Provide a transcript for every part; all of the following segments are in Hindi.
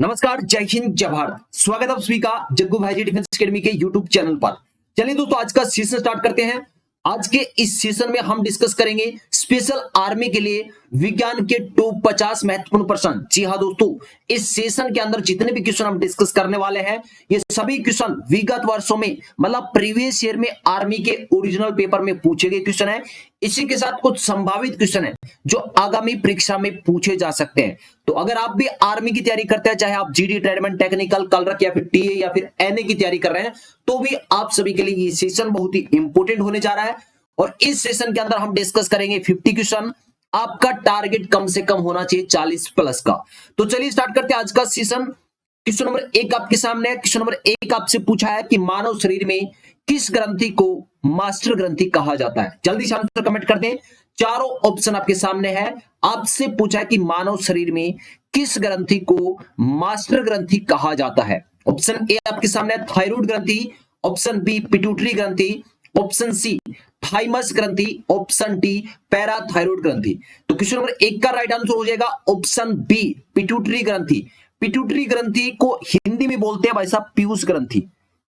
नमस्कार, जय हिंद, जय भारत। स्वागत है आप सभी का जग्गू भाई जी डिफेंस एकेडमी के यूट्यूब चैनल पर। चलिए दोस्तों, आज का सेशन स्टार्ट करते हैं। आज के इस सेशन में हम डिस्कस करेंगे स्पेशल आर्मी के लिए विज्ञान के टॉप 50 महत्वपूर्ण प्रश्न। जी हाँ दोस्तों, इस सेशन के अंदर जितने भी क्वेश्चन हम डिस्कस करने वाले हैं, ये सभी क्वेश्चन विगत वर्षों में मतलब प्रीवियस ईयर में आर्मी के ओरिजिनल पेपर में पूछे गए क्वेश्चन है। इसी के साथ कुछ संभावित क्वेश्चन है जो आगामी परीक्षा में पूछे जा सकते हैं। तो अगर आप भी आर्मी की तैयारी करते हैं, चाहे आप जीडी, ट्रेडमैन, टेक्निकल, कलरक या फिर टीए या फिर एनए की तैयारी कर रहे हैं, तो भी आप सभी के लिए ये सेशन बहुत ही इंपॉर्टेंट होने जा रहा है। और इस सेशन के अंदर हम डिस्कस करेंगे 50 क्वेश्चन। आपका टारगेट कम से कम होना चाहिए 40 प्लस का। तो चलिए स्टार्ट करते हैं आज का सेशन। क्वेश्चन नंबर 1 आपके सामने है। क्वेश्चन नंबर 1 आपसे पूछा है कि मानव शरीर में किस ग्रंथि को मास्टर ग्रंथि कहा जाता है। जल्दी से आंसर कमेंट कर दें। चारों ऑप्शन आपके सामने है। आपसे पूछा है कि मानव शरीर में किस ग्रंथि को मास्टर ग्रंथि कहा जाता है। ऑप्शन ए आपके सामने है थायराइड ग्रंथि, ऑप्शन बी पिट्यूटरी ग्रंथि, ऑप्शन सी थाइमस ग्रंथि, ऑप्शन डी पैराथायराइड ग्रंथि। तो क्वेश्चन नंबर 1 का राइट आंसर हो जाएगा ऑप्शन बी पिट्यूटरी ग्रंथि। पिट्यूटरी ग्रंथि को हिंदी में बोलते हैं भाई साहब पीयूष ग्रंथि।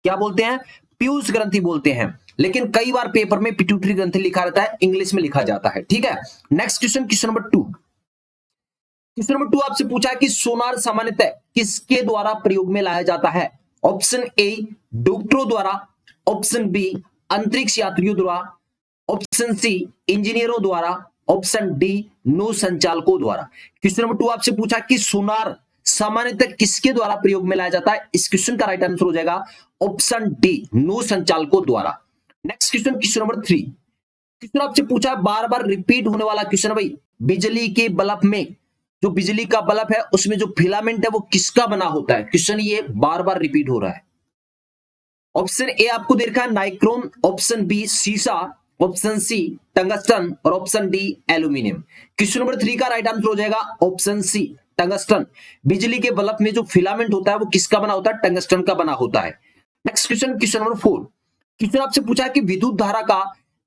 क्या बोलते हैं? पीयूष ग्रंथि बोलते हैं। लेकिन कई बार पेपर में पिट्यूटरी ग्रंथि लिखा रहता है, इंग्लिश में लिखा जाता है। ठीक है, next question, question number 2। Question number 2 आपसे पूछा है कि सोनार सामान्यतः किसके द्वारा प्रयोग में लाया जाता है। ऑप्शन ए डॉक्टरों द्वारा, ऑप्शन बी अंतरिक्ष यात्रियों द्वारा, ऑप्शन सी इंजीनियरों द्वारा, ऑप्शन डी नौ संचालकों द्वारा। क्वेश्चन नंबर 2 आपसे पूछा कि सोनार सामान्यतः किसके द्वारा प्रयोग में लाया जाता है। इस क्वेश्चन का राइट आंसर हो जाएगा ऑप्शन डी नौ संचालकों द्वारा। Next question, question number 3। Question आपसे पूछा बार बार रिपीट होने वाला क्वेश्चन भाई, बिजली के बल्ब में जो बिजली का बल्ब है उसमें जो फिलामेंट है वो किसका बना होता है। क्वेश्चन ये बार बार रिपीट हो रहा है। ऑप्शन ए आपको दे रखा है नाइक्रोम, ऑप्शन बी सीसा, ऑप्शन सी टंगस्टन और option D aluminium. Question number 3 का राइट आंसर हो जाएगा ऑप्शन सी टंगस्टन। बिजली के बल्ब में जो फिलामेंट होता है वो किसका बना होता है? टंगस्टन का बना होता है। Next question, question number 4। Question आपसे पूछा है कि विद्युत धारा का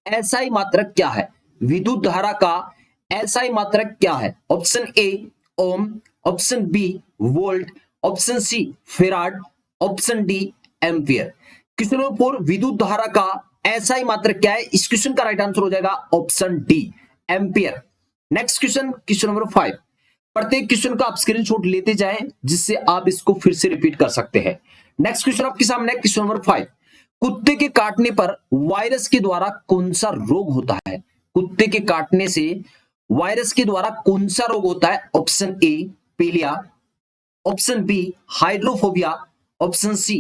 एसआई मात्रक क्या है। विद्युत धारा का एसआई मात्रक क्या है? Option A ohm, option B volt, option C farad, option D ampere. Question number 4, विद्युत धारा का एसआई मात्रक क्या है? इस क्वेश्चन का राइट आंसर हो जाएगा option D ampere. Next question, question number 5। प्रत्येक क्वेश्चन का आप स्क्रीनशॉट लेते जाएं जिससे आप इसको फिर से रिपीट कर सकते हैं। नेक्स्ट क्वेश्चन आपके सामने है, क्वेश्चन नंबर 5। कुत्ते के काटने पर वायरस के द्वारा कौन सा रोग होता है। कुत्ते के काटने से वायरस के द्वारा कौन सा रोग होता है? ऑप्शन ए पीलिया, option B hydrophobia, option C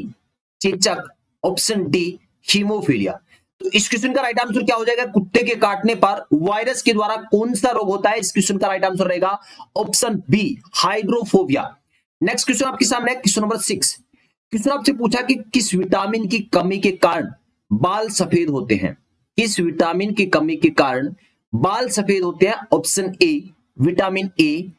चेचक, ऑप्शन डी हीमोफीलिया। तो इस क्वेश्चन का राइट आंसर क्या हो जाएगा? कुत्ते के काटने पर वायरस के द्वारा कौन सा रोग होता है? इस क्वेश्चन का राइट आंसर रहेगा option B hydrophobia. Next question आपके सामने है, क्वेश्चन नंबर 6। क्वेश्चन आपसे पूछा कि किस विटामिन की कमी के कारण बाल सफेद होते हैं। किस विटामिन की कमी के कारण बाल सफेद होते हैं? Option A vitamin A,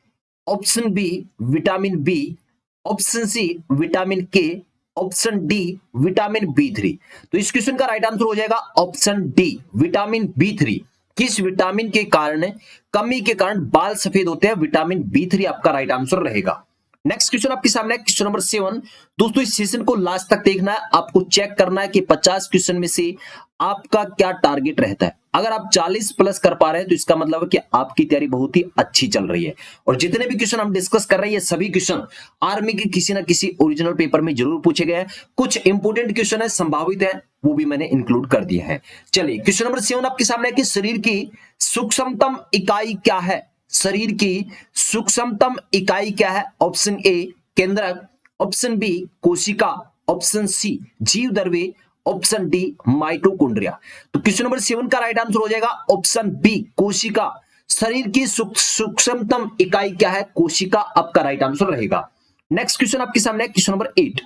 option B vitamin B, option C vitamin K, option D vitamin B3। तो इस क्वेश्चन का राइट आंसर हो जाएगा ऑप्शन डी विटामिन B3। किस विटामिन के कारण कमी के कारण बाल सफेद होते हैं? विटामिन B3 आपका राइट आंसर रहेगा। नेक्स्ट क्वेश्चन आपके सामने है, क्वेश्चन नंबर 7। दोस्तों इस सेशन को लास्ट तक देखना है, आपको चेक करना है कि 50 क्वेश्चन में से आपका क्या टारगेट रहता है। अगर आप 40 प्लस कर पा रहे हैं तो इसका मतलब है कि आपकी तैयारी बहुत ही अच्छी चल रही है। और जितने भी क्वेश्चन हम डिस्कस कर रहे हैं ये सभी क्वेश्चन आर्मी के किसी ना किसी ओरिजिनल पेपर में जरूर पूछे गए हैं। कुछ इंपोर्टेंट क्वेश्चन है, संभावित है, वो भी मैंने इंक्लूड कर दिए हैं। चलिए क्वेश्चन नंबर 7 आपके सामने है कि शरीर की सूक्ष्मतम इकाई क्या है। शरीर की सूक्ष्मतम इकाई क्या है? ऑप्शन ए केंद्रक, ऑप्शन बी कोशिका, ऑप्शन सी जीवद्रव्य, ऑप्शन डी माइटोकॉन्ड्रिया। तो क्वेश्चन नंबर 7 का राइट आंसर हो जाएगा ऑप्शन बी कोशिका। शरीर की सूक्ष्मतम इकाई क्या है? कोशिका आपका राइट आंसर रहेगा। नेक्स्ट क्वेश्चन आपके सामने है, क्वेश्चन नंबर 8।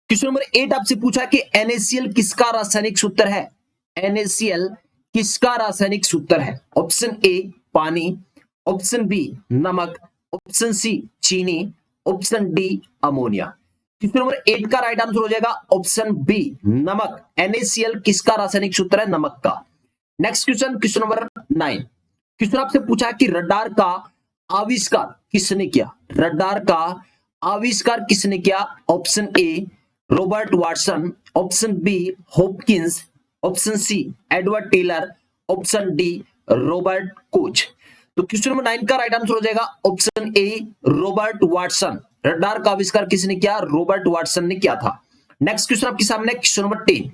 क्वेश्चन नंबर 8 आपसे पूछा कि NaCl किसका रासायनिक सूत्र है। NaCl किसका रासायनिक सूत्र है? ऑप्शन ए पानी, ऑप्शन बी नमक, ऑप्शन सी चीनी, option D ammonia. Question number 8 का राइट आंसर हो जाएगा ऑप्शन बी नमक। NaCl किसका रासायनिक सूत्र है? नमक का। Next question, question number 9। Question आपसे पूछा कि रडार का आविष्कार किसने किया। रडार का आविष्कार किसने किया? Option A Robert Watson, option B Hopkins, option C Edward Teller, option D Robert Koch. तो क्वेश्चन नंबर 9 का राइट आंसर हो जाएगा option A Robert Watson. Radar का आविष्कार किसने किया? रॉबर्ट वाटसन ने किया था। नेक्स्ट क्वेश्चन आपके सामने क्वेश्चन नंबर 10।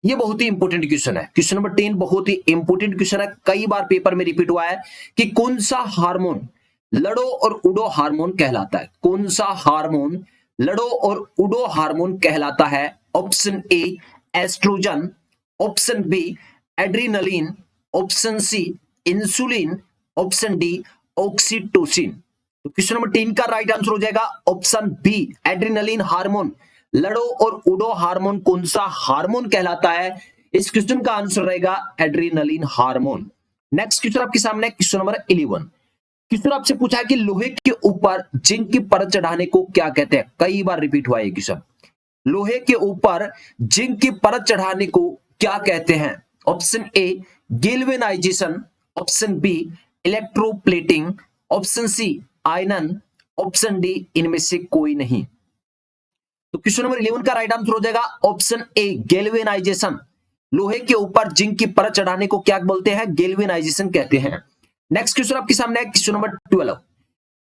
ये बहुत ही इंपॉर्टेंट क्वेश्चन है। क्वेश्चन नंबर 10 बहुत ही इंपॉर्टेंट क्वेश्चन है, कई बार पेपर में रिपीट हुआ है कि कौन सा हार्मोन लड़ो और उड़ो हार्मोन कहलाता है? कौन सा हार्मोन लड़ो और उड़ो हार्मोन कहलाता है? Option A oestrogen, option B adrenaline, option C insulin, option D oxytocin. तो क्वेश्चन नंबर 10 का राइट आंसर हो जाएगा ऑप्शन बी एड्रीनलिन हार्मोन। लड़ो और उड़ो हार्मोन कौन सा हार्मोन कहलाता है? इस क्वेश्चन का आंसर रहेगा एड्रीनलिन हार्मोन। नेक्स्ट क्वेश्चन आपके सामने क्वेश्चन नंबर 11। क्वेश्चन आपसे पूछा है कि लोहे के ऊपर जिंक की परत चढ़ाने को क्या कहते हैं? कई बार रिपीट हुआ है क्वेश्चन। लोहे के ऊपर जिंक की परत चढ़ाने को क्या कहते हैं? Option A galvanization, option B electroplating, option C आयनन, ऑप्शन डी इनमें से कोई नहीं। तो क्वेश्चन नंबर 11 का राइट आंसर हो जाएगा ऑप्शन ए गैल्वेनाइजेशन। लोहे के ऊपर जिंक की परत चढ़ाने को क्या बोलते हैं? गैल्वेनाइजेशन कहते हैं। नेक्स्ट क्वेश्चन आपके सामने है क्वेश्चन नंबर 12।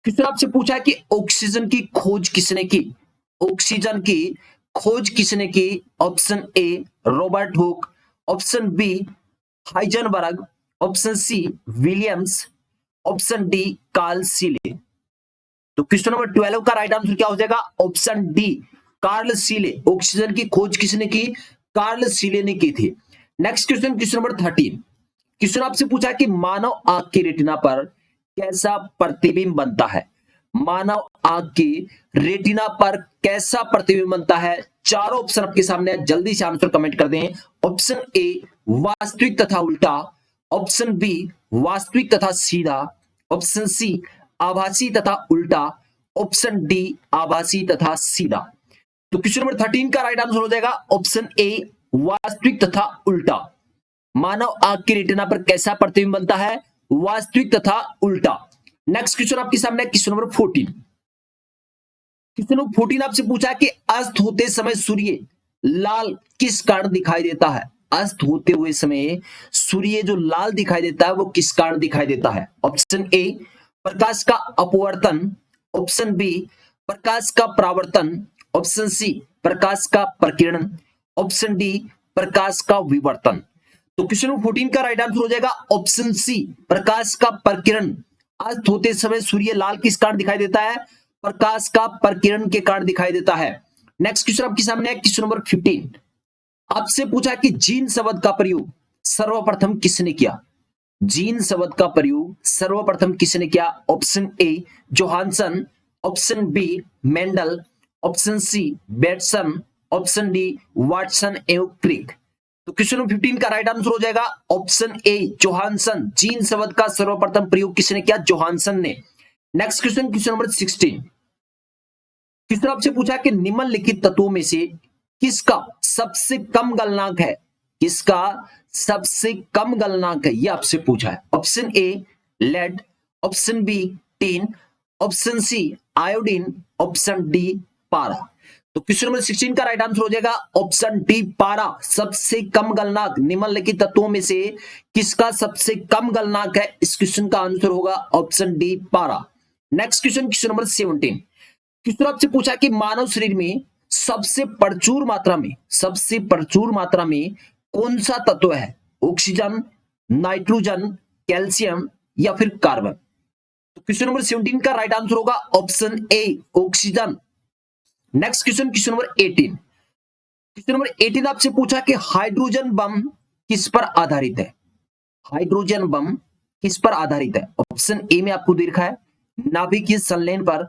क्वेश्चन आपसे पूछा है कि ऑक्सीजन की खोज किसने की? ऑक्सीजन की खोज किसने की? Option A Robert Hooke, option B Heisenberg, option C Williams, option D Carl Scheele. तो क्वेश्चन नंबर 12 का राइट आंसर क्या हो जाएगा? Option D Carl Scheele. Oxygen की खोज किसने की? कार्ल सीले ने की थी। Next question question number 13। Question आपसे पूछा कि मानव आंख की रेटिना पर कैसा प्रतिबिंब बनता है? मानव आंख की रेटिना पर कैसा प्रतिबिंब बनता है? चारों ऑप्शन आपके सामने है, जल्दी से आंसर कमेंट कर दें। ऑप्शन ए वास्तविक तथा उल्टा, ऑप्शन बी वास्तविक तथा सीधा, ऑप्शन सी आभासी तथा उल्टा, ऑप्शन डी आभासी तथा सीधा। तो क्वेश्चन नंबर 13 का राइट आंसर हो जाएगा ऑप्शन ए वास्तविक तथा उल्टा। मानव आंख की रेटिना पर कैसा प्रतिबिंब बनता है? वास्तविक तथा उल्टा। नेक्स्ट क्वेश्चन आपके सामने क्वेश्चन नंबर 14। क्वेश्चन नंबर 14 आपसे पूछा है कि अस्त होते समय सूर्य लाल किस कारण दिखाई देता है? अस्त होते हुए समय सूर्य जो लाल दिखाई देता है वो किस कारण दिखाई देता है? ऑप्शन ए प्रकाश का अपवर्तन, ऑप्शन बी प्रकाश का परावर्तन, ऑप्शन सी प्रकाश का प्रकीर्णन, ऑप्शन डी प्रकाश का विवर्तन। तो क्वेश्चन नंबर 14 का राइट आंसर हो जाएगा ऑप्शन सी प्रकाश का प्रकीर्णन। अस्त होते समय सूर्य लाल किस कारण दिखाई देता है? प्रकाश का प्रकीर्णन के कारण दिखाई देता है। नेक्स्ट क्वेश्चन आपके सामने है क्वेश्चन नंबर 15। आपसे पूछा कि जीन शब्द का प्रयोग सर्वप्रथम किसने किया? जीन शब्द का प्रयोग सर्वप्रथम किसने किया? Option A Johannsen, option B Mendel, option C Bateson, option D Watson एवं क्रिक। तो क्वेश्चन नंबर 15 का राइट आंसर हो जाएगा ऑप्शन ए जोहानसन। जीन शब्द का सर्वप्रथम प्रयोग किसने किया? जोहानसन ने। Next question question number 16। Question आपसे पूछा कि निम्नलिखित तत्वों में से किसका सबसे कम गलनांक है? किसका सबसे कम गलनांक है ये आपसे पूछा है। Option A lead, option B tin, option C iodine, option D पारा। तो क्वेश्चन नंबर 16 का राइट आंसर हो जाएगा ऑप्शन डी पारा। सबसे कम गलनांक निम्नलिखित तत्वों में से किसका सबसे कम गलनांक है? इस क्वेश्चन का आंसर होगा ऑप्शन डी पारा। Next question question number 17। Question आपसे पूछा कि मानव शरीर में सबसे प्रचुर मात्रा में कौन सा तत्व है? ऑक्सीजन, नाइट्रोजन, कैल्शियम या फिर कार्बन। तो क्वेश्चन नंबर 17 का राइट आंसर होगा option A oxygen. Next question question number 18। Question number 18 आपसे पूछा कि हाइड्रोजन बम किस पर आधारित है? हाइड्रोजन बम किस पर आधारित है? ऑप्शन ए में आपको दे रखा है नाभिकीय संलयन पर,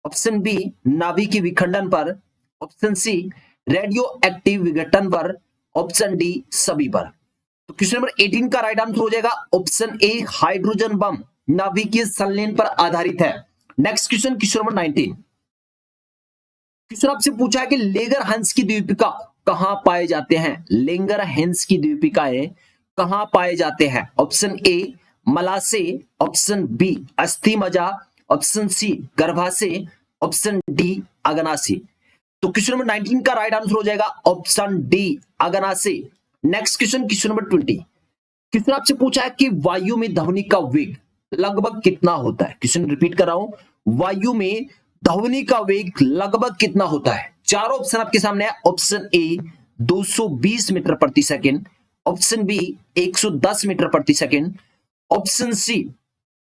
ऑप्शन बी नाभिकीय विखंडन पर, ऑप्शन सी रेडियो एक्टिव विघटन पर, ऑप्शन डी सभी पर। तो क्वेश्चन नंबर 18 का राइट आंसर हो जाएगा ऑप्शन ए हाइड्रोजन बम नाभिकीय संलयन पर आधारित है। Next question question number 19। Question आपसे पूछा है कि लेंगर हंस की द्वीपिका कहां पाए जाते हैं? लेंगर हंस की द्वीपिकाएं कहां पाए जाते हैं? ऑप्शन ए मलासे, ऑप्शन बी अस्थि मज्जा, ऑप्शन सी गर्भाशय, ऑप्शन डी अगनासी। तो क्वेश्चन नंबर 19 का राइट आंसर हो जाएगा ऑप्शन डी अगनासी। Next question, question number 20। Question आपसे पूछा है कि वायु में ध्वनि का वेग लगभग कितना होता है। क्वेश्चन रिपीट कर रहा हूं, वायु में ध्वनि का वेग लगभग कितना होता है। चारों ऑप्शन आपके सामने है। ऑप्शन ए 220 मीटर प्रति सेकंड, ऑप्शन बी 110 मीटर प्रति सेकंड, ऑप्शन सी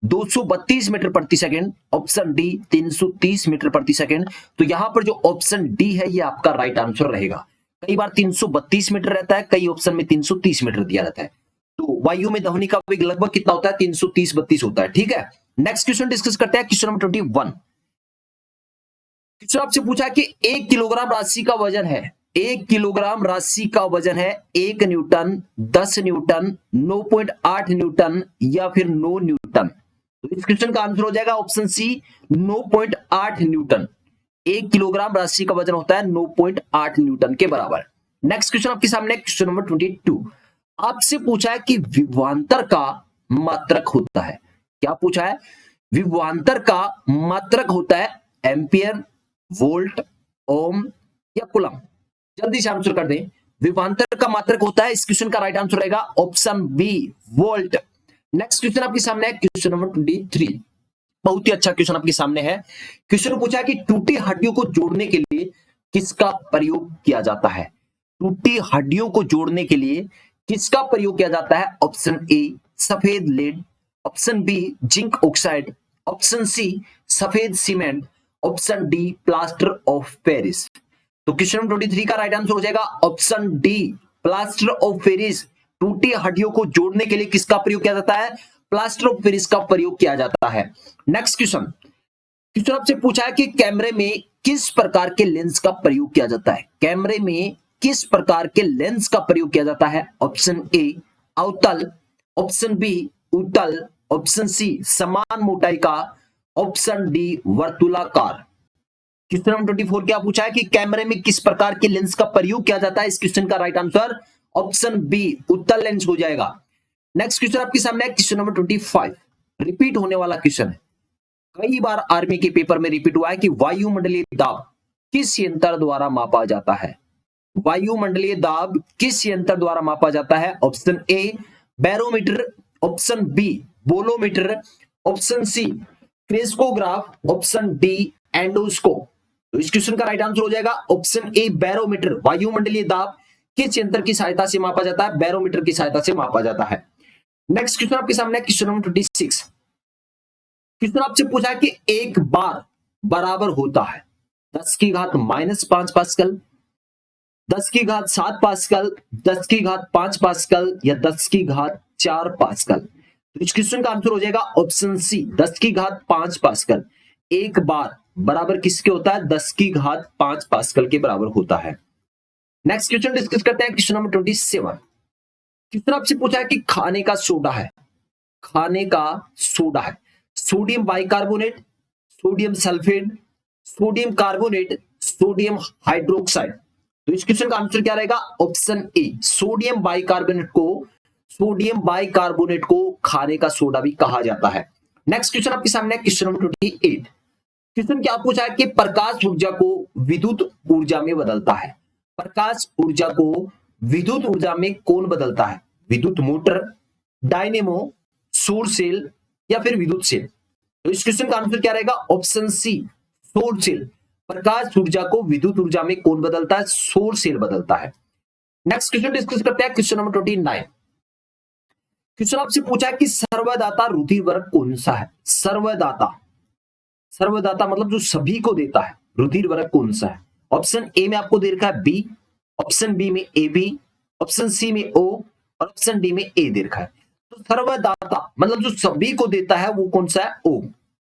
232 मीटर प्रति सेकंड, ऑप्शन डी 330 मीटर प्रति सेकंड। तो यहां पर जो ऑप्शन डी है ये आपका राइट आंसर रहेगा। कई बार 332 मीटर रहता है, कई ऑप्शन में 330 मीटर दिया रहता है। तो वायु में ध्वनि का वेग लगभग कितना होता है, 330-32 होता है। ठीक है, नेक्स्ट क्वेश्चन डिस्कस करते हैं। Question number 21। क्वेश्चन आपसे पूछा कि 1 किलोग्राम राशि का वजन है, 1 किलोग्राम राशि का वजन है 1 न्यूटन, 10 न्यूटन, 9.8 न्यूटन या फिर 9 न्यूटन। तो इस क्वेश्चन का आंसर हो जाएगा ऑप्शन सी 9.8 न्यूटन। 1 किलोग्राम राशि का वजन होता है 9.8 न्यूटन के बराबर। नेक्स्ट क्वेश्चन आपके सामने क्वेश्चन नंबर 22। आपसे पूछा है कि विभवांतर का मात्रक होता है। क्या पूछा है, विभवांतर का मात्रक होता है एम्पियर, वोल्ट, ओम या कूलम। जल्दी से आंसर कर दें, विभवांतर का मात्रक होता है। इस क्वेश्चन का राइट आंसर रहेगा option B volt. Next question आपके सामने है क्वेश्चन नंबर 23। बहुत ही अच्छा क्वेश्चन आपके सामने है। क्वेश्चन पूछा है कि टूटी हड्डियों को जोड़ने के लिए किसका प्रयोग किया जाता है। टूटी हड्डियों को जोड़ने के लिए किसका प्रयोग किया जाता है। ऑप्शन ए सफेद lead, option B zinc oxide, option C सफेद cement, option D plaster of Paris. तो क्वेश्चन नंबर 23 का राइट आंसर हो जाएगा option D plaster of Paris. टूटी हड्डियों को जोड़ने के लिए किसका प्रयोग किया जाता है, प्लास्टर ऑफ पेरिस का प्रयोग किया जाता है। नेक्स्ट क्वेश्चन, क्वेश्चन आपसे पूछा है कि कैमरे में किस प्रकार के लेंस का प्रयोग किया जाता है। कैमरे में किस प्रकार के लेंस का प्रयोग किया जाता है। ऑप्शन ए अवतल, ऑप्शन बी उत्तल, ऑप्शन सी समान मोटाई का, ऑप्शन डी वर्तुलाकार। क्वेश्चन नंबर 24 क्या पूछा है कि कैमरे में किस प्रकार के लेंस का प्रयोग किया जाता है। इस क्वेश्चन का राइट आंसर ऑप्शन बी उत्तल लेंस हो जाएगा। नेक्स्ट क्वेश्चन आपके सामने है क्वेश्चन नंबर 25। रिपीट होने वाला क्वेश्चन है, कई बार आर्मी के पेपर में रिपीट हुआ है कि वायुमंडलीय दाब किस यंत्र द्वारा मापा जाता है। वायुमंडलीय दाब किस यंत्र द्वारा मापा जाता है। Option A barometer, option B bolometer, option C crescograph, option D endoscope. तो इस क्वेश्चन का राइट आंसर हो जाएगा ऑप्शन ए बैरोमीटर। वायुमंडलीय दाब किस यंत्र की सहायता से मापा जाता है, बैरोमीटर की सहायता से मापा जाता है। नेक्स्ट क्वेश्चन आपके सामने क्वेश्चन नंबर 26। क्वेश्चन आपसे पूछा है कि एक बार बराबर होता है 10 की घात -5 पास्कल, 10 की घात 7 पास्कल, 10 की घात 5 पास्कल या 10 की घात 4 पास्कल। तो इस क्वेश्चन का आंसर हो जाएगा ऑप्शन सी 10 की घात 5 पास्कल। एक बार बराबर किसके होता है, 10 की घात 5 पास्कल के बराबर होता है। नेक्स्ट क्वेश्चन डिस्कस करते हैं क्वेश्चन नंबर 27। क्वेश्चन आपसे पूछा है कि खाने का सोडा है, खाने का सोडा है sodium bicarbonate, sodium sulphate, sodium carbonate, sodium hydroxide. तो इस क्वेश्चन का आंसर क्या रहेगा, ऑप्शन ए सोडियम बाइकार्बोनेट को खाने का सोडा भी कहा जाता है। नेक्स्ट क्वेश्चन आपके सामने क्वेश्चन नंबर 28। क्वेश्चन क्या पूछा है कि प्रकाश ऊर्जा को विद्युत ऊर्जा में बदलता है। प्रकाश ऊर्जा को विद्युत ऊर्जा में कौन बदलता है। विद्युत मोटर, डायनेमो, सौर सेल या फिर विद्युत सेल। तो इस क्वेश्चन का आंसर क्या रहेगा, ऑप्शन सी सौर सेल। प्रकाश ऊर्जा को विद्युत ऊर्जा में कौन बदलता है, सौर सेल बदलता है। नेक्स्ट क्वेश्चन डिस्कस करते हैं क्वेश्चन नंबर 29। क्वेश्चन आपसे पूछा है कि सर्वदाता रुधिर वर्ग कौन सा है। सर्वदाता मतलब जो सभी को देता है, रुधिर वर्ग कौन सा है। ऑप्शन ए में आपको दे रखा है बी, ऑप्शन बी में ए बी, ऑप्शन सी में ओ और ऑप्शन डी में ए दे रखा है। तो सर्वदाता मतलब जो सभी को देता है वो कौन सा है, ओ।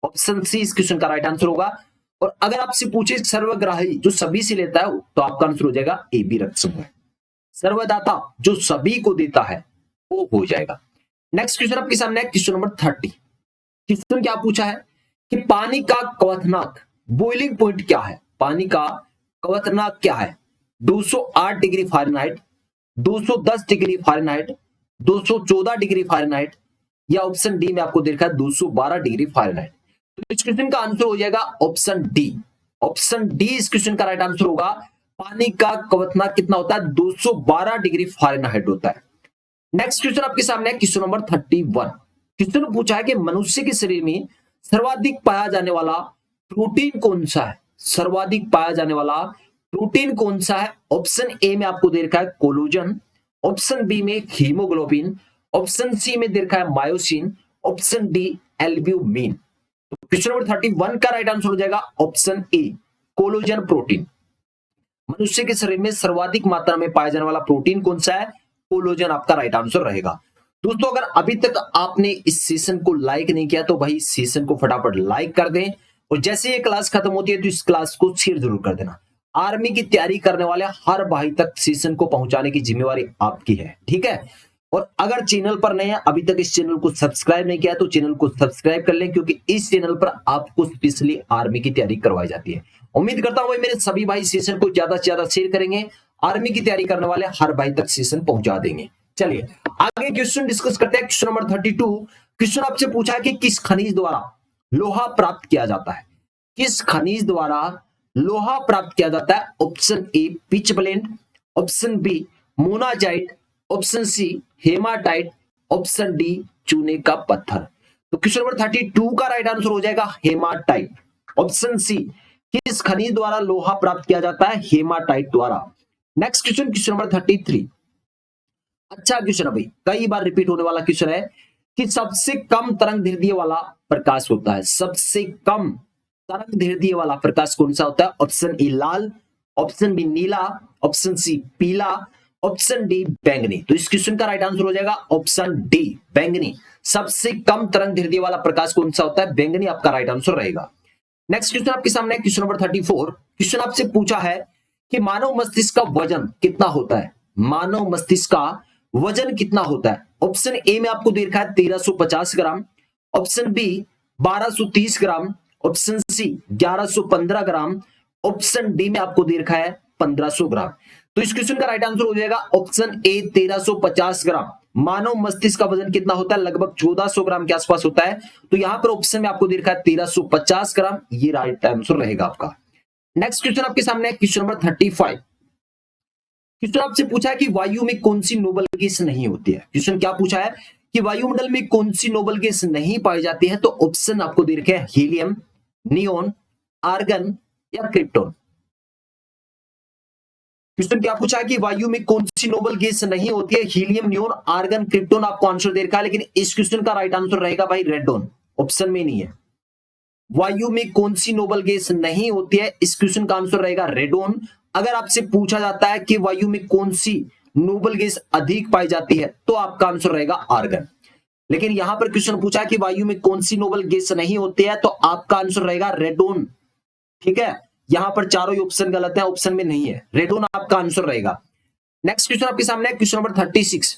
ऑप्शन सी इस क्वेश्चन का राइट आंसर होगा। और अगर आपसे पूछे सर्वग्राही जो सभी से लेता है तो आपका आंसर हो जाएगा ए बी रख सकते हैं। सर्वदाता जो सभी को देता है वो हो जाएगा। नेक्स्ट क्वेश्चन आपके सामने है क्वेश्चन नंबर 30। क्वेश्चन क्या पूछा है कि पानी का क्वथनांक बॉइलिंग पॉइंट क्या है। पानी का क्वथनांक क्या है, 208 degree Fahrenheit, 210 degree Fahrenheit, 214 degree Fahrenheit या ऑप्शन डी में आपको देखा है 212 डिग्री फ़ारेनहाइट। तो इस क्वेश्चन का आंसर हो जाएगा ऑप्शन डी ऑप्शन डी इस क्वेश्चन का राइट आंसर होगा। पानी का क्वथनांक कितना होता है? 212 डिग्री फ़ारेनहाइट होता है। नेक्स्ट क्वेश्चन आपके सामने है, क्वेश्चन नंबर 31। क्वेश्चन पूछा है कि मनुष्य के शरीर में सर्वाधिक पाया जाने वाला प्रोटीन कौन सा है? सर्वाधिक पाया जाने वाला प्रोटीन कौन सा है? ऑप्शन ए में आपको दे रखा है कोलेजन, ऑप्शन बी में हीमोग्लोबिन, ऑप्शन सी में दे रखा है मायोसिन, ऑप्शन डी एल्ब्यूमिन। तो क्वेश्चन नंबर 31 का राइट आंसर हो जाएगा ऑप्शन ए कोलेजन प्रोटीन। मनुष्य के शरीर में सर्वाधिक मात्रा में पाया जाने वाला प्रोटीन कौन सा है? कोलेजन आपका राइट आंसर रहेगा। दोस्तों अगर अभी तक आपने इस सेशन को लाइक नहीं किया तो भाई सेशन को फटाफट लाइक कर दें, और जैसे ये क्लास खत्म होती है तो इस क्लास को शेयर जरूर कर देना। आर्मी की तैयारी करने वाले हर भाई तक सेशन को पहुंचाने की जिम्मेवारी आपकी है, ठीक है। और अगर चैनल पर नए हैं, अभी तक इस चैनल को सब्सक्राइब नहीं किया तो चैनल को सब्सक्राइब कर लें, क्योंकि इस चैनल पर आपको स्पेशली आर्मी की तैयारी करवाई जाती है। उम्मीद करता हूं मेरे सभी भाई सेशन को ज्यादा से ज्यादा शेयर करेंगे, आर्मी की तैयारी करने वाले हर भाई तक सेशन पहुंचा देंगे। चलिए आगे क्वेश्चन डिस्कस करते हैं। Question number 32। क्वेश्चन आपसे पूछा है कि किस खनिज द्वारा लोहा प्राप्त किया जाता है? किस खनिज द्वारा लोहा प्राप्त किया जाता है? Option A pitchblende, option B monazite, option C haematite, option D चूने का पत्थर। तो क्वेश्चन नंबर 32 का राइट आंसर हो जाएगा हेमाटाइट, ऑप्शन सी। किस खनिज द्वारा लोहा प्राप्त किया जाता है? हेमाटाइट द्वारा। Next question, question number 33। अच्छा क्वेश्चन है भाई, कई बार रिपीट होने वाला क्वेश्चन है कि सबसे कम तरंग दैर्ध्य वाला प्रकाश होता है। सबसे कम तरंग दैर्ध्य वाला प्रकाश कौन सा होता है? ऑप्शन ए लाल, ऑप्शन बी नीला, ऑप्शन सी पीला, ऑप्शन डी बैंगनी। तो इस क्वेश्चन का राइट आंसर हो जाएगा ऑप्शन डी बैंगनी। सबसे कम तरंग दैर्ध्य वाला प्रकाश कौन सा होता है? बैंगनी आपका राइट आंसर रहेगा। नेक्स्ट क्वेश्चन आपके सामने क्वेश्चन नंबर 34। क्वेश्चन आपसे पूछा है कि मानव मस्तिष्क का वजन कितना होता है? मानव मस्तिष्क का वजन कितना होता है? ऑप्शन ए में आपको दे रखा है 1350 ग्राम, ऑप्शन बी 1230 ग्राम, ऑप्शन सी 1115 ग्राम, ऑप्शन डी में आपको दे रखा है 1500 ग्राम। तो इस क्वेश्चन का राइट आंसर हो जाएगा ऑप्शन ए 1350 ग्राम। मानव मस्तिष्क का वजन कितना होता है? लगभग 1400 ग्राम के आसपास होता है। तो यहां पर ऑप्शन में आपको दे रखा है 1350 ग्राम, ये राइट आंसर रहेगा आपका। नेक्स्ट क्वेश्चन आपके सामने है क्वेश्चन नंबर 35। क्वेश्चन आपसे पूछा है कि वायु में कौन सी नोबल गैस नहीं होती है? क्वेश्चन क्या पूछा है कि वायुमंडल में कौन सी नोबल गैस नहीं पाई जाती है? तो ऑप्शन आपको दे रखे हैं हीलियम, नियोन, आर्गन या क्रिप्टोन। क्वेश्चन क्या पूछा है कि वायु में कौन सी नोबल गैस नहीं होती है? हीलियम, नियोन, आर्गन, क्रिप्टोन आपको आंसर दे रखा है, लेकिन इस क्वेश्चन का राइट आंसर रहेगा भाई रेडोन। ऑप्शन में नहीं है। वायु में कौन सी नोबल गैस नहीं होती है? इस क्वेश्चन का आंसर रहेगा रेडोन। अगर आपसे पूछा जाता है कि वायु में कौन सी नोबल गैस अधिक पाई जाती है तो आपका आंसर रहेगा आर्गन। लेकिन यहां पर क्वेश्चन पूछा कि वायु में कौन सी नोबल गैस नहीं होती है तो आपका आंसर रहेगा रेडोन, ठीक है। यहां पर चारों ही ऑप्शन गलत है, ऑप्शन में नहीं है, रेडोन आपका आंसर रहेगा। नेक्स्ट क्वेश्चन आपके सामने है question number 36।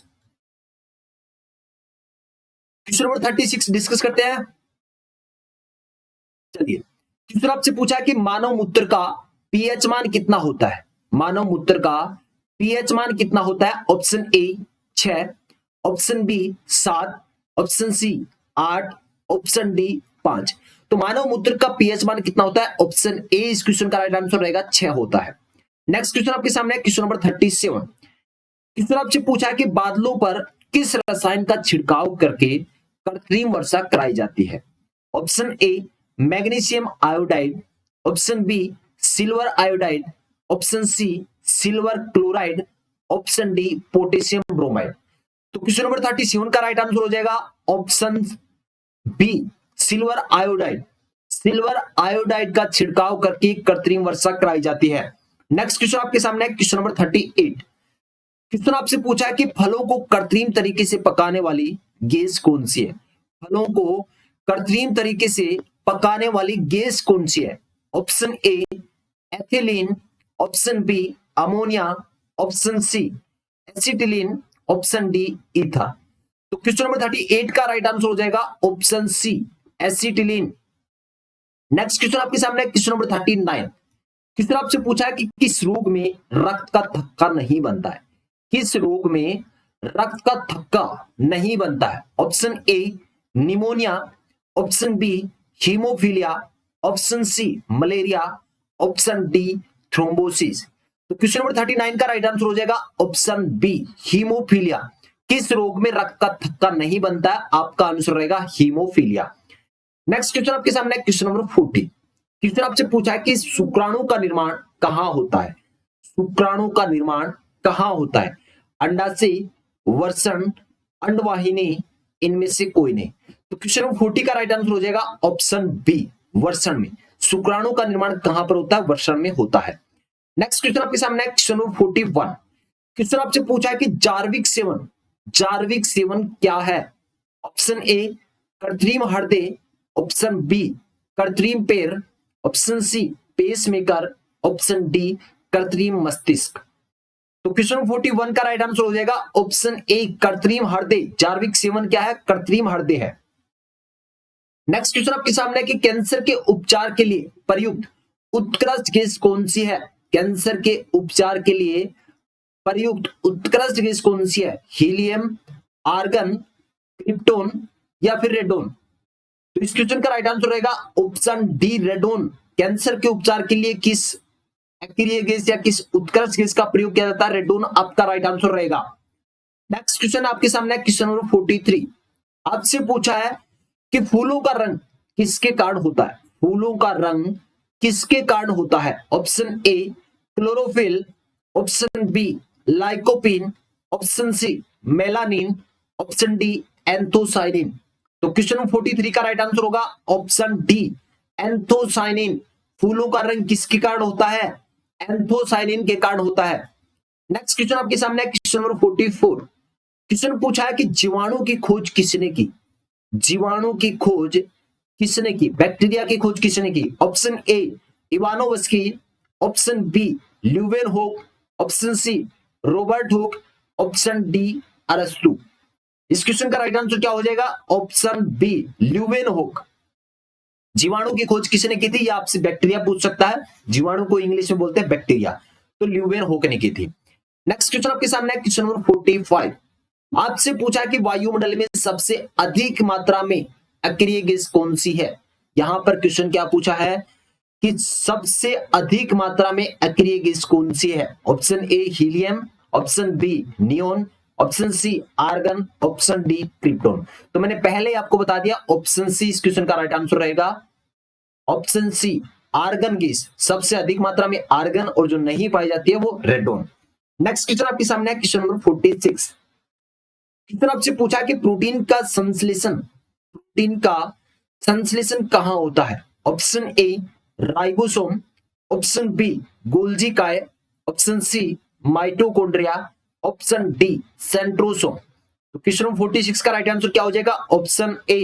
Question number 36 discuss करते हैं। चलिए क्वेश्चन आपसे पूछा कि मानव मूत्र का पीएच मान कितना होता है? मानव मूत्र का पीएच मान कितना होता है? Option A 6, option B 7, option C 8, option D 5। तो मानव मूत्र का पीएच मान कितना होता है? ऑप्शन ए इस क्वेश्चन का राइट आंसर रहेगा 6 होता है। नेक्स्ट क्वेश्चन आपके सामने है क्वेश्चन नंबर 37। क्वेश्चन आपसे पूछा है कि बादलों पर किस रसायन का छिड़काव करके कृत्रिम वर्षा कराई जाती है? Option A magnesium iodide, option B silver iodide, option C silver chloride, option D potassium bromide. तो क्वेश्चन नंबर 37 का राइट आंसर हो जाएगा option B silver iodide. Silver iodide का छिड़काव करके कृत्रिम वर्षा कराई जाती है। नेक्स्ट क्वेश्चन आपके सामने है क्वेश्चन नंबर 38। क्वेश्चन आपसे पूछा है कि फलों को कृत्रिम तरीके से पकाने वाली गैस कौन सी है? फलों को कृत्रिम तरीके से पकाने वाली गैस कौन सी है? Option A ethylene, option B ammonia, option C acetylene, option D ईथा। तो क्वेश्चन नंबर 38 का राइट आंसर हो जाएगा option C acetylene. Next question आपके सामने क्वेश्चन नंबर 39। क्वेश्चन आपसे पूछा है कि किस रोग में रक्त का थक्का नहीं बनता है? किस रोग में रक्त का थक्का नहीं बनता है? Option A pneumonia, option B haemophilia, option C malaria, option D thrombosis. तो क्वेश्चन नंबर 39 का राइट आंसर हो जाएगा ऑप्शन बी हीमोफीलिया। किस रोग में रक्त का थक्का नहीं बनता है? आपका आंसर रहेगा हीमोफीलिया। नेक्स्ट क्वेश्चन आपके सामने क्वेश्चन नंबर 40। क्वेश्चन आपसे पूछा है कि शुक्राणु का निर्माण कहां होता है? शुक्राणु का निर्माण कहां होता है? अंडाशय, वृषण, अंडवाहिनी, इनमें से कोई नहीं। तो क्वेश्चन नंबर 40 का राइट आंसर हो जाएगा ऑप्शन बी वृषण में। शुक्राणु का निर्माण कहां पर होता है? वृषण में होता है। नेक्स्ट क्वेश्चन आपके सामने क्वेश्चन नंबर 41। क्वेश्चन आपसे पूछा है कि जार्विक सेवन, जार्विक सेवन क्या है? ऑप्शन ए कृत्रिम हृदय, ऑप्शन बी कृत्रिम पैर, option C pacemaker, option D कृत्रिम मस्तिष्क। तो क्वेश्चन 41 का राइट आंसर हो जाएगा ऑप्शन ए कृत्रिम हृदय। जार्विक सेवन क्या है? कृत्रिम हृदय है। नेक्स्ट क्वेश्चन आपके सामने है कि कैंसर के उपचार के लिए प्रयुक्त उत्कृष्ट गैस कौन सी है? कैंसर के उपचार के लिए प्रयुक्त उत्कृष्ट गैस कौन सी है? हीलियम, आर्गन, क्रिप्टोन या फिर रेडोन। तो इस क्वेश्चन का राइट आंसर रहेगा ऑप्शन डी रेडोन। कैंसर के उपचार के लिए किस एक्टिव गैस या किस उत्कृष्ट गैस का प्रयोग किया जाता है? रेडोन आपका राइट आंसर रहेगा। नेक्स्ट क्वेश्चन आपके सामने क्वेश्चन नंबर 43। आपसे पूछा है कि फूलों का रंग किसके कारण होता है? फूलों का रंग किसके कारण होता है? Option A chlorophyll, option B lycopene, option C melanin, option D anthocyanin. तो क्वेश्चन नंबर 43 का राइट आंसर होगा ऑप्शन डी एंथोसाइनिन। फूलों का रंग किसके कारण होता है? एंथोसाइनिन के कारण होता है। नेक्स्ट क्वेश्चन आपके सामने क्वेश्चन नंबर 44। क्वेश्चन पूछा है कि जीवाणु की खोज किसने की? जीवाणु की खोज किसने की? बैक्टीरिया की खोज किसने की? Option A Ivanovsky, option B Leeuwenhoek, option C Robert Hooke, option D अरस्तु। इस क्वेश्चन का राइट आंसर क्या हो जाएगा? Option B Leeuwenhoek. जीवाणु की खोज किसने की थी? या आपसे बैक्टीरिया पूछ सकता है, जीवाणु को इंग्लिश में बोलते हैं बैक्टीरिया, तो ल्यूवेनहोक ने की थी। नेक्स्ट क्वेश्चन आपके सामने क्वेश्चन नंबर 45। आपसे पूछा कि वायुमंडल में सबसे अधिक मात्रा में अक्रिय गैस कौन सी है? यहां पर क्वेश्चन क्या पूछा है कि सबसे अधिक मात्रा में अक्रिय गैस कौन सी है? Option A helium, option B neon, option C argon, option D krypton. तो मैंने पहले ही आपको बता दिया ऑप्शन सी इस क्वेश्चन का राइट आंसर रहेगा। ऑप्शन सी आर्गन गैस, सबसे अधिक मात्रा में आर्गन, और जो नहीं पाई जाती है वो रेडोन। नेक्स्ट क्वेश्चन आपके सामने है क्वेश्चन नंबर 46। क्वेश्चन आपसे पूछा कि प्रोटीन का संश्लेषण कहां होता है? Option A ribosome, option B Golgi काय, option C mitochondria, option D centrosome. तो क्वेश्चन नंबर 46 का राइट आंसर क्या हो जाएगा? Option A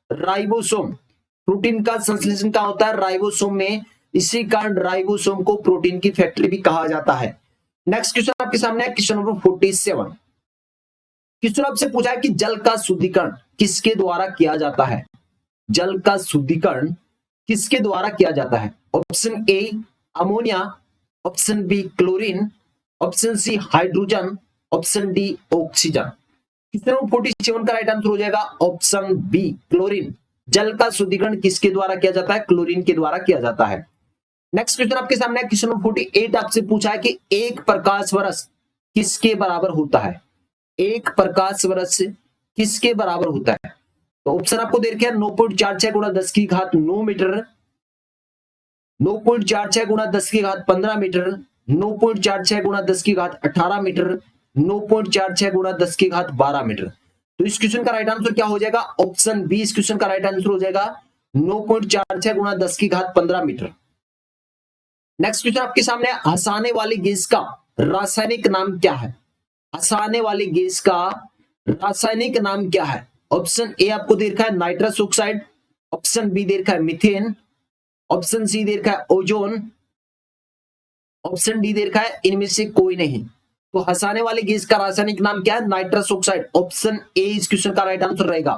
ribosome. प्रोटीन का संश्लेषण कहां होता है? राइबोसोम में। इसी कारण राइबोसोम को प्रोटीन की फैक्ट्री भी कहा जाता है। नेक्स्ट क्वेश्चन आपके सामने है क्वेश्चन नंबर 47। क्वेश्चन आपसे पूछा है कि जल का शुद्धिकरण किसके द्वारा किया जाता है? जल का शुद्धिकरण किसके द्वारा किया जाता है? Option A ammonia, option B chlorine, option C hydrogen, option D oxygen. Question number 47 का राइट आंसर हो जाएगा ऑप्शन बी क्लोरीन। जल का शुद्धिकरण किसके द्वारा किया जाता है? क्लोरीन के द्वारा किया जाता है। नेक्स्ट क्वेश्चन आपके सामने है क्वेश्चन नंबर 48। आपसे पूछा है कि एक प्रकाश वर्ष किसके बराबर होता है? एक प्रकाश वर्ष किसके बराबर होता है? तो ऑप्शन आपको दे रखे हैं 9.46 गुणा 10 की घात 9 मीटर, 9.46 गुणा 10 की घात 15 मीटर, 9.46 गुणा 10 की घात 18 मीटर, 9.46 गुणा 10 की घात 12 मीटर। तो इस क्वेश्चन का राइट आंसर क्या हो जाएगा? ऑप्शन बी इस क्वेश्चन का राइट आंसर हो जाएगा 9.46 गुणा 10 की घात 15 मीटर। नेक्स्ट क्वेश्चन आपके सामने है हंसाने वाली गैस का रासायनिक नाम क्या है? हंसाने वाली गैस का रासायनिक नाम क्या है? ऑप्शन ए आपको दे रखा है नाइट्रस ऑक्साइड, ऑप्शन बी दे रखा है मीथेन, ऑप्शन सी दे रखा है ओजोन, ऑप्शन डी दे रखा है इनमें से कोई नहीं। तो हंसाने वाली गैस का रासायनिक नाम क्या है? Nitrous oxide. ऑप्शन ए इस क्वेश्चन का राइट आंसर रहेगा।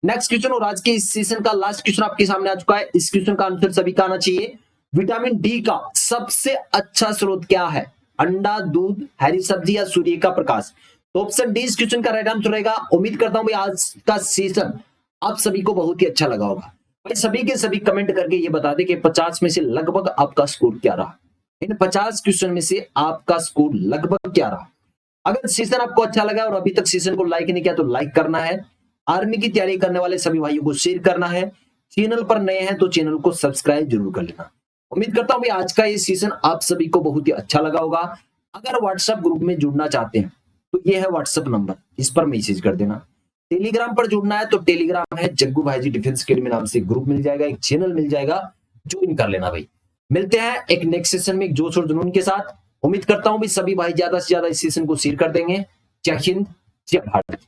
नेक्स्ट क्वेश्चन और आज के इस सेशन का लास्ट क्वेश्चन आपके सामने आ चुका है। इस क्वेश्चन का आंसर सभी का आना चाहिए। विटामिन डी का सबसे अच्छा स्रोत क्या है? अंडा, दूध, हरी सब्जी या सूर्य का प्रकाश? तो ऑप्शन डी इस क्वेश्चन का राइट आंसर रहेगा। उम्मीद करता हूं भाई आज का सेशन आप सभी को बहुत ही अच्छा लगा होगा। भाई सभी के सभी कमेंट करके ये बता दे कि 50 में से लगभग आपका स्कोर क्या रहा। इन 50 क्वेश्चन में से आपका स्कोर लगभग क्या रहा। अगर सेशन आपको अच्छा लगा और अभी तक सेशन को लाइक नहीं किया तो लाइक करना है। आर्मी की तैयारी करने वाले सभी भाइयों को शेयर करना है। चैनल पर नए हैं तो चैनल को सब्सक्राइब जरूर कर लेना। उम्मीद करता हूं भाई आज का ये सेशन आप सभी को बहुत ही अच्छा लगा होगा। अगर व्हाट्सएप ग्रुप में जुड़ना चाहते हैं तो ये है व्हाट्सएप नंबर, इस पर मैसेज कर देना। टेलीग्राम पर जुड़ना है तो टेलीग्राम है जग्गू भाईजी डिफेंस अकेडमी नाम से ग्रुप मिल जाएगा, एक चैनल मिल जाएगा, ज्वाइन कर लेना भाई। मिलते हैं एक नेक्स्ट सेशन में एक जोश और जुनून के साथ। उम्मीद करता हूं भी सभी भाई ज्यादा से ज्यादा इस सेशन को शेयर कर देंगे। जय हिंद, जय भारत।